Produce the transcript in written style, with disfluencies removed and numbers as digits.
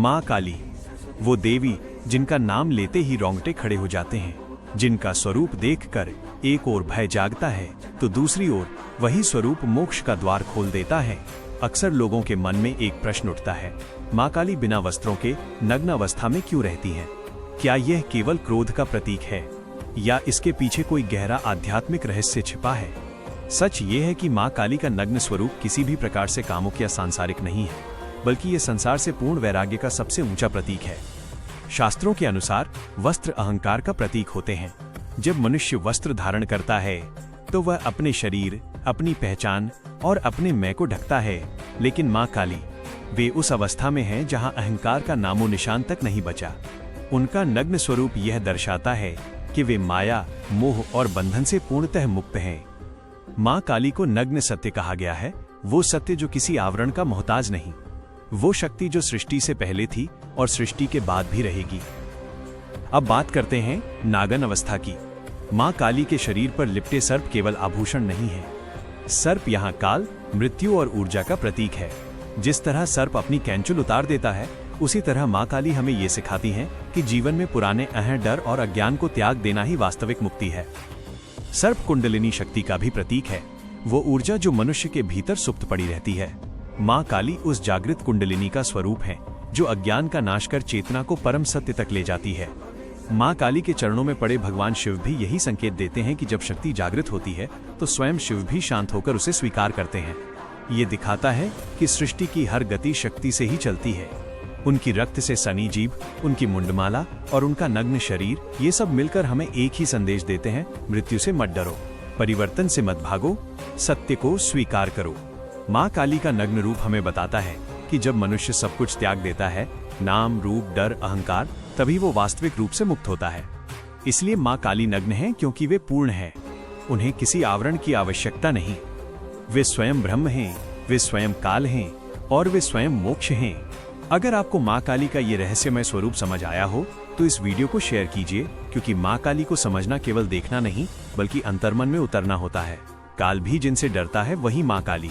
माँ काली, वो देवी जिनका नाम लेते ही रोंगटे खड़े हो जाते हैं, जिनका स्वरूप देखकर एक ओर भय जागता है तो दूसरी ओर वही स्वरूप मोक्ष का द्वार खोल देता है। अक्सर लोगों के मन में एक प्रश्न उठता है, माँ काली बिना वस्त्रों के नग्न अवस्था में क्यों रहती हैं? क्या यह केवल क्रोध का प्रतीक है या इसके पीछे कोई गहरा आध्यात्मिक रहस्य छिपा है? सच ये है कि माँ काली का नग्न स्वरूप किसी भी प्रकार से कामुक या सांसारिक नहीं है, बल्कि ये संसार से पूर्ण वैराग्य का सबसे ऊंचा प्रतीक है। शास्त्रों के अनुसार वस्त्र अहंकार का प्रतीक होते हैं। जब मनुष्य वस्त्र धारण करता है तो वह अपने शरीर, अपनी पहचान और अपने मैं को ढकता है, लेकिन माँ काली वे उस अवस्था में हैं जहाँ अहंकार का नामो निशान तक नहीं बचा। उनका नग्न स्वरूप यह दर्शाता है कि वे माया, मोह और बंधन से पूर्णतः मुक्त हैं। माँ काली को नग्न सत्य कहा गया है, वो सत्य जो किसी आवरण का मोहताज नहीं, वो शक्ति जो सृष्टि से पहले थी और सृष्टि के बाद भी रहेगी। अब बात करते हैं नागन अवस्था की। माँ काली के शरीर पर लिपटे सर्प केवल आभूषण नहीं है। सर्प यहाँ काल, मृत्यु और ऊर्जा का प्रतीक है। जिस तरह सर्प अपनी कैंचुल उतार देता है, उसी तरह माँ काली हमें ये सिखाती हैं कि जीवन में पुराने अहं, डर और अज्ञान को त्याग देना ही वास्तविक मुक्ति है। सर्प कुंडलिनी शक्ति का भी प्रतीक है, वो ऊर्जा जो मनुष्य के भीतर सुप्त पड़ी रहती है। माँ काली उस जागृत कुंडलिनी का स्वरूप है जो अज्ञान का नाश कर चेतना को परम सत्य तक ले जाती है। माँ काली के चरणों में पड़े भगवान शिव भी यही संकेत देते हैं कि जब शक्ति जागृत होती है तो स्वयं शिव भी शांत होकर उसे स्वीकार करते हैं। ये दिखाता है कि सृष्टि की हर गति शक्ति से ही चलती है। उनकी रक्त से सनी जीभ, उनकी मुंडमाला और उनका नग्न शरीर, ये सब मिलकर हमें एक ही संदेश देते हैं, मृत्यु से मत डरो, परिवर्तन से मत भागो, सत्य को स्वीकार करो। माँ काली का नग्न रूप हमें बताता है कि जब मनुष्य सब कुछ त्याग देता है, नाम, रूप, डर, अहंकार, तभी वो वास्तविक रूप से मुक्त होता है। इसलिए माँ काली नग्न हैं क्योंकि वे पूर्ण हैं। उन्हें किसी आवरण की आवश्यकता नहीं। वे स्वयं ब्रह्म हैं, वे स्वयं काल हैं और वे स्वयं मोक्ष हैं। अगर आपको माँ काली का ये रहस्यमय स्वरूप समझ आया हो तो इस वीडियो को शेयर कीजिए, क्योंकि माँ काली को समझना केवल देखना नहीं बल्कि अंतर्मन में उतरना होता है। काल भी जिनसे डरता है वही माँ काली।